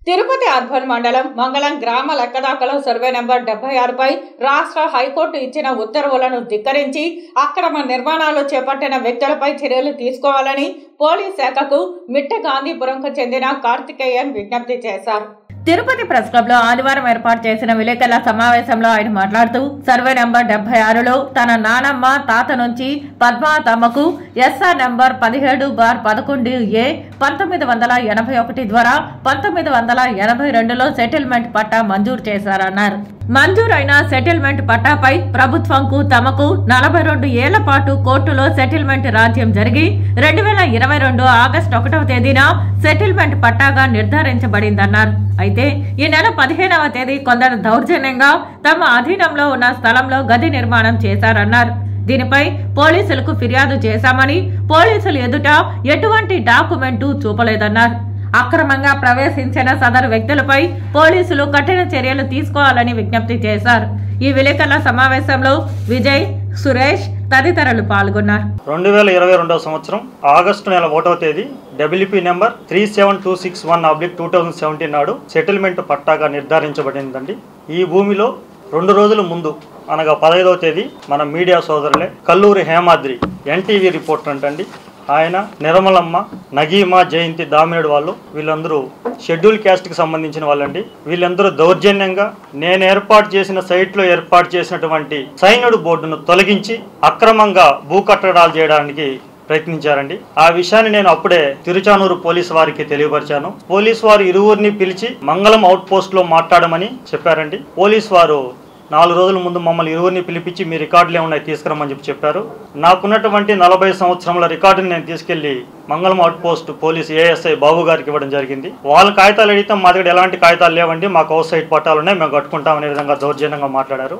Tirupati urban మండలం మంగళం గ్రామ లెక్కదాకలో సర్వే నెంబర్ 76పై రాష్ట్ర హైకోర్టు ఇచ్చిన ఉత్తర్వులను ధిక్కరించి అక్రమ నిర్మాణాలు చేపట్టిన వ్యక్తులపై చర్యలు తీసుకోవాలని పోలీస్ శాఖకు మిట్ట గాంధీపురంకు చెందిన కార్తికేయన్ విజ్ఞప్తి చేశారు. తిరుపతి ప్రెస్ క్లబ్ లో ఆదివారం ఏర్పాటు చేసిన విలేకరుల సమావేశంలో ఆయన మాట్లాడుతూ సర్వే నెంబర్ 76లో తన నానమ్మ తాత నుంచి పద్మ తమకు ఎస్ఆర్ నెంబర్ 17/11A 1981 ద్వారా 1982లో సెటిల్మెంట్ పట్టా మంజూరు చేశారన్నారు. మంజూరైన సెటిల్మెంట్ పట్టాపై ప్రభుత్వంకు తమకు 42 ఏళ్ల పాటు కోర్టులో సెటిల్మెంట్ రాజ్యం జరిగి 2022 ఆగస్టు 1వ తేదీన సెటిల్మెంట్ పట్టాగా నిర్ధారించబడిందన్నారు. అయితే ఈ నెల 15వ తేదీ కొందరు దౌర్జన్యంగా తమ అధీనంలో ఉన్న స్థలంలో గది నిర్మాణం చేశారన్నారు. దీనిపై పోలీసులకు ఫిర్యాదు చేశామని పోలీసులు ఎదుట ఎటువంటి డాక్యుమెంటు చూపలేదన్నారు. అక్రమంగా ప్రవేశించిన సదరు వ్యక్తులపై పోలీసులు కఠిన చర్యలు తీసుకోవాలని విజ్ఞప్తి చేశారు. ఈ విలేకరుల సమావేశంలో విజయ్, సురేష్ తదితరులు పాల్గొన్నారు. 2022 సంవత్సరం ఆగస్టు నెల 1వ తేదీ WP నెంబర్ 37261/2017 నాడు సెటిల్మెంట్ పట్టాగా నిర్ధారించబడిందండి. ఈ భూమిలో 2 రోజుల ముందు అనగా 15వ తేదీ మన మీడియా సోదరులే కల్లూరి హేమాద్రి NTV రిపోర్టర్ అంటండి, ఆయన నిర్మలమ్మ, నగీమా, జయంతి, దామినేడు వాళ్ళు వీళ్ళందరూ షెడ్యూల్ క్యాస్ట్కి సంబంధించిన వాళ్ళండి. వీళ్ళందరూ దౌర్జన్యంగా నేను ఏర్పాటు చేసిన సైట్లో ఏర్పాటు చేసినటువంటి సైన్యుడు బోర్డును తొలగించి అక్రమంగా భూ కట్టడాలు చేయడానికి ప్రయత్నించారండి. ఆ విషయాన్ని నేను అప్పుడే తిరుచానూరు పోలీసు వారికి తెలియపరిచాను. పోలీసు వారు ఇరువురిని పిలిచి మంగళం అవుట్ పోస్ట్ లో మాట్లాడమని చెప్పారండి. పోలీసు వారు 4 రోజుల ముందు మమ్మల్ని ఇరువురిని పిలిపించి మీ రికార్డులు ఏమున్నాయి తీసుకురమ్మని చెప్పారు. నాకున్నటువంటి 40 సంవత్సరముల రికార్డుని నేను తీసుకెళ్లి మంగళం అవుట్ పోస్ట్ పోలీసు ASI బాబు గారికి ఇవ్వడం జరిగింది. వాళ్ళ కాగితాలు అడిగితే మా దగ్గర ఎలాంటి కాగితాలు లేవండి, మాకు అవుట్ సైడ్ పట్టాలున్నాయి, మేము కట్టుకుంటాం అనే విధంగా దౌర్జన్యంగా మాట్లాడారు.